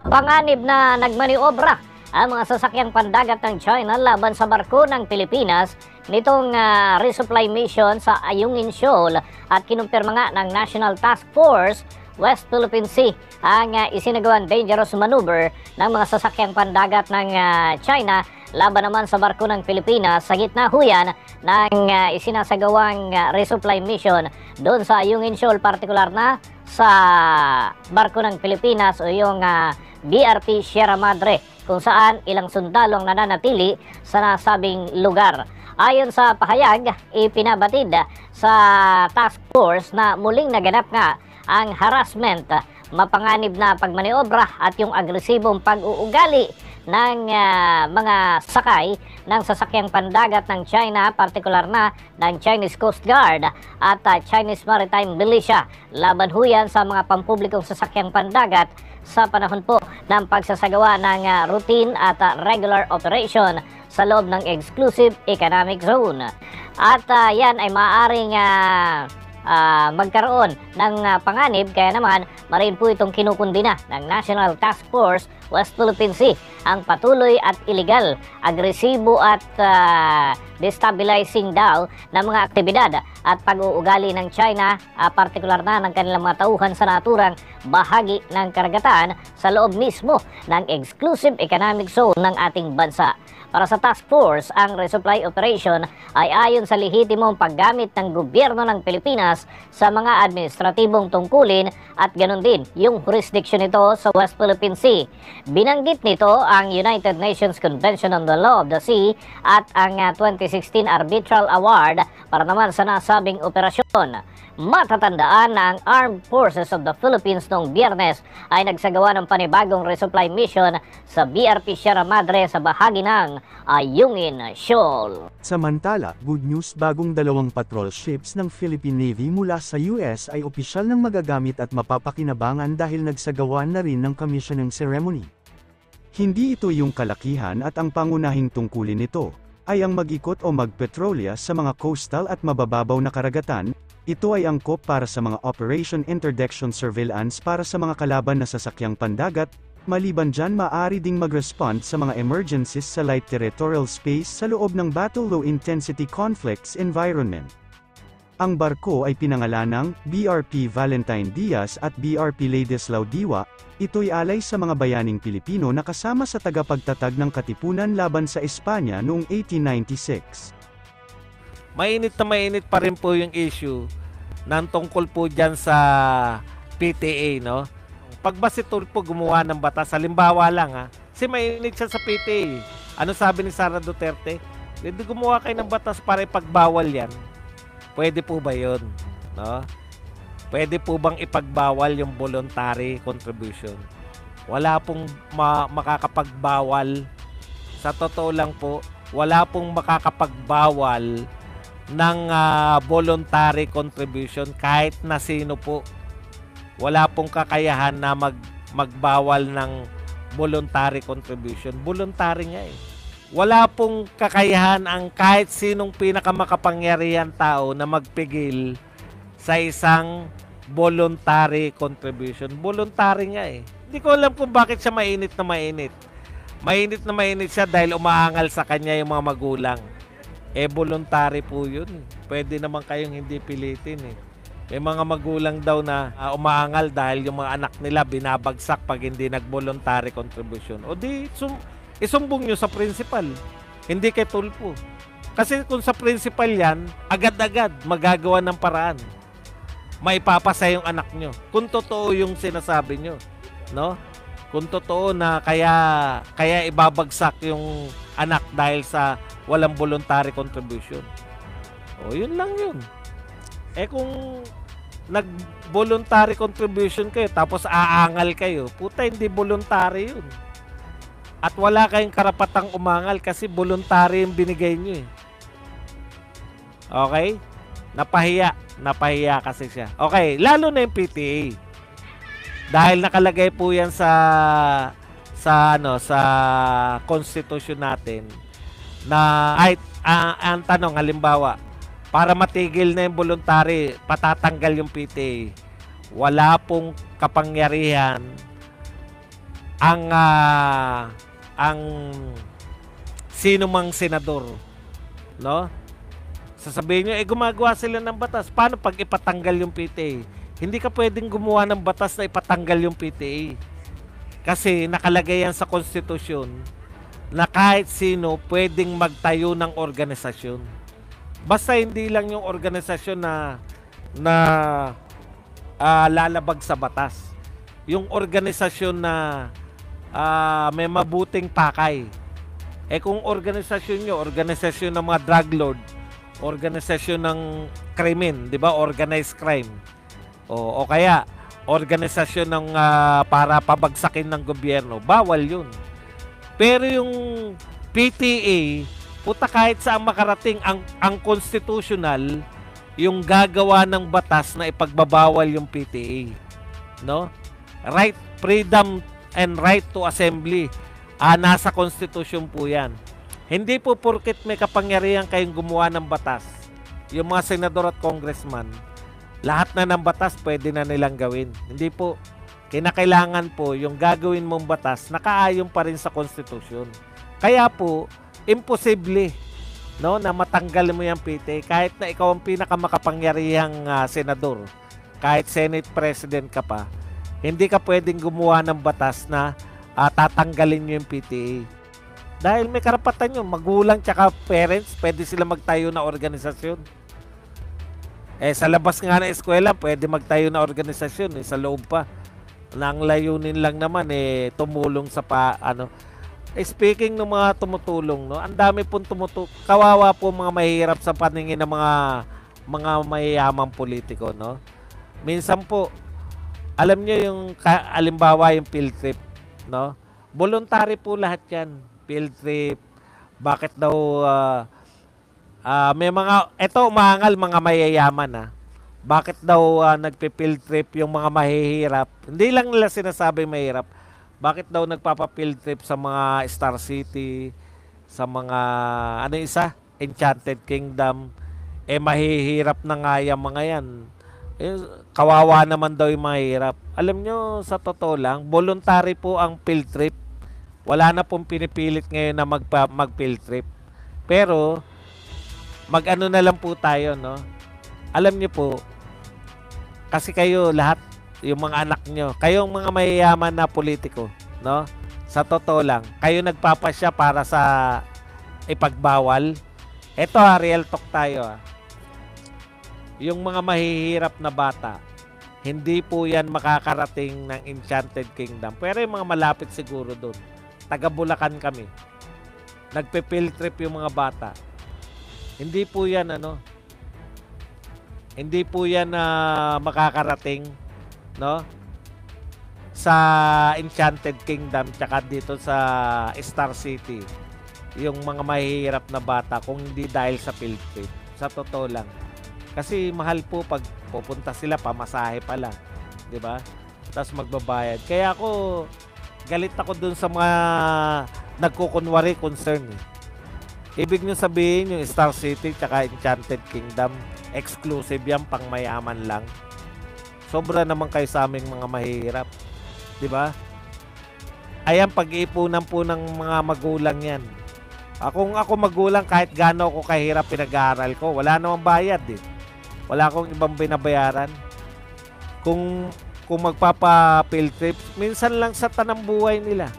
Panganib na nagmaniobra ang mga sasakyang pandagat ng China laban sa barko ng Pilipinas nitong resupply mission sa Ayungin Shoal at kinumpirma nga ng National Task Force West Philippine Sea ang isinagawang dangerous maneuver ng mga sasakyang pandagat ng China laban naman sa barko ng Pilipinas sa gitna huyan ng isinasagawang resupply mission doon sa Ayungin Shoal, partikular na sa barko ng Pilipinas o yung BRP Sierra Madre, kung saan ilang sundalo ang nananatili sa nasabing lugar. Ayon sa pahayag, ipinabatid sa task force na muling naganap nga ang harassment, mapanganib na pagmaniobra at yung agresibong pag-uugali ng mga sakay ng sasakyang pandagat ng China, partikular na ng Chinese Coast Guard at Chinese Maritime Militia laban huyan sa mga pampublikong sasakyang pandagat sa panahon po ng pagsasagawa ng routine at regular operation sa loob ng Exclusive Economic Zone. At yan ay maaaring magkaroon ng panganib, kaya naman marin po itong kinukundina ng National Task Force West Philippine Sea ang patuloy at illegal, agresibo at destabilizing daw ng mga aktibidad at pag-uugali ng China, partikular na ng kanilang mga tauhan sa naturang bahagi ng karagatan sa loob mismo ng Exclusive Economic Zone ng ating bansa. Para sa task force, ang resupply operation ay ayon sa lehitimong paggamit ng gobyerno ng Pilipinas sa mga administratibong tungkulin at ganun din yung jurisdiction nito sa West Philippine Sea. Binanggit nito ang United Nations Convention on the Law of the Sea at ang 2016 Arbitral Award para naman sa nasabing operasyon. Matatandaan na ang Armed Forces of the Philippines noong Biyernes ay nagsagawa ng panibagong resupply mission sa BRP Sierra Madre sa bahagi ng Ayungin Shoal. Samantala, good news, bagong 2 patrol ships ng Philippine Navy mula sa US ay opisyal ng magagamit at mapapakinabangan dahil nagsagawa na rin ng commissioning ceremony. Hindi ito yung kalakihan at ang pangunahing tungkulin nito ay ang mag-ikot o magpetrolya sa mga coastal at mabababaw na karagatan. Ito ay angkop para sa mga Operation Interdiction Surveillance para sa mga kalaban na sasakyang pandagat. Maliban dyan, maaari ding mag-respond sa mga emergencies sa light territorial space sa loob ng battle low-intensity conflicts environment. Ang barko ay pinangalanang BRP Valentine Diaz at BRP Ladislao Diwa. Ito'y alay sa mga bayaning Pilipino na kasama sa tagapagtatag ng Katipunan laban sa Espanya noong 1896. Mainit na mainit pa rin po yung issue ng tungkol po dyan sa PTA, no? Pag ba si Tulfo gumawa ng batas, halimbawa lang kasi mainit siya sa PTA. Ano sabi ni Sara Duterte? Hindi gumawa kayo ng batas para ipagbawal yan. Pwede po ba yun? No? Pwede po bang ipagbawal yung voluntary contribution? Wala pong makakapagbawal. Sa totoo lang po, wala pong makakapagbawal ng voluntary contribution kahit na sino po. Wala pong kakayahan na magbawal ng voluntary contribution. Voluntary nga eh. Wala pong kakayahan ang kahit sinong pinakamakapangyarihan tao na magpigil sa isang voluntary contribution. Voluntary nga eh. Hindi ko alam kung bakit siya mainit na mainit. Mainit na mainit siya dahil umaangal sa kanya yung mga magulang. Voluntary po yun. Pwede naman kayong hindi pilitin eh. May mga magulang daw na umaangal dahil yung mga anak nila binabagsak pag hindi nag-voluntary contribution. O di, isumbong nyo sa principal. Hindi kay Tulfo. Kasi kung sa principal yan, agad-agad magagawa ng paraan. Maipapasa yung anak nyo. Kung totoo yung sinasabi nyo. No? Kung totoo na kaya ibabagsak yung anak dahil sa walang voluntary contribution. O, yun lang yun. Kung nag-voluntary contribution kayo tapos aangal kayo, puta, hindi voluntary yun. At wala kayong karapatang umangal kasi voluntary yung binigay nyo eh. Okay? Napahiya kasi siya. Okay, lalo na yung PTA. Dahil nakalagay po yan sa constitution natin na ang tanong halimbawa, para matigil na yung voluntary, patatanggal yung PTA. Wala pong kapangyarihan ang sino mang senador, no? Sasabihin nyo, gumagawa sila ng batas. Paano pag ipatanggal yung PTA? Hindi ka pwedeng gumawa ng batas na ipatanggal yung PTA. Kasi nakalagay yan sa konstitusyon na kahit sino pwedeng magtayo ng organisasyon. Basta hindi lang yung organisasyon na lalabag sa batas. Yung organisasyon na may mabuting pakay. Kung organisasyon nyo, organisasyon ng mga drug lord, organisasyon ng krimen, di ba? Organized crime. O kaya, organisasyon ng para pabagsakin ng gobyerno, bawal yun. Pero yung PTA, puta kahit saan makarating, ang constitutional, yung gagawa ng batas na ipagbabawal yung PTA. No? Right, freedom and right to assembly. Nasa konstitusyon po yan. Hindi po porket may kapangyarihan kayong gumawa ng batas, yung mga senador at congressman, lahat na ng batas pwede na nilang gawin. Hindi po. Kinakailangan po yung gagawin mong batas nakaayon pa rin sa konstitusyon. Kaya po, imposible, no, na matanggal mo yung PTA kahit na ikaw ang pinakamakapangyarihang senador. Kahit Senate President ka pa, hindi ka pwedeng gumawa ng batas na tatanggalin nyo yung PTA. Dahil may karapatan yun. Magulang tsaka parents, pwede sila magtayo na organisasyon. Sa labas nga ng eskwela, pwede magtayo na organisasyon. Sa loob pa. Ang layunin lang naman, tumulong sa speaking ng mga tumutulong, no? Ang dami pong tumutulong. Kawawa po mga mahirap sa paningin ng mga mayayamang politiko, no? Minsan po, alam niyo yung, alimbawa yung field trip, no? Voluntary po lahat yan. Field trip, bakit daw may mga, umangal mga mayayaman bakit daw nagpe-field trip yung mga mahihirap? Hindi lang nila sinasabi mahirap. Bakit daw nagpapa-field trip sa mga Star City, sa mga Enchanted Kingdom? Mahihirap na nga yung mga yan. Kawawa naman daw yung mahirap. Alam nyo, sa totoo lang, voluntary po ang field trip. Wala na pong pinipilit ngayon na mag-field trip. Pero mag-ano na lang po tayo, no? Alam niyo po, kasi kayo lahat, yung mga anak nyo, kayong mga mayayaman na politiko, no? Sa totoo lang, kayo nagpapasya para sa ipagbawal. Ito real talk tayo Yung mga mahihirap na bata, hindi po yan makakarating ng Enchanted Kingdom. Pero yung mga malapit siguro doon, taga Bulacan kami. Nagpe-field trip yung mga bata. Hindi po yan hindi po yan makakarating, no, sa Enchanted Kingdom tsaka dito sa Star City yung mga mahihirap na bata kung hindi dahil sa field trip. Sa totoo lang. Kasi mahal po pag pupunta sila, pamasahe pa lang, 'di ba? Tapos magbabayad. Kaya galit ako dun sa mga nagkukunwari concern. Ibig nyo sabihin yung Star City tsaka Enchanted Kingdom, exclusive yan, pang mayaman lang. Sobra naman kayo sa aming mga mahihirap. Diba? Ayan, pag-iipunan po ng mga magulang yan. Kung ako magulang, kahit gaano ako kahirap pinag-aaral ko, wala namang bayad Wala akong ibang binabayaran. Kung magpapa-field trip, minsan lang sa tanang buhay nila.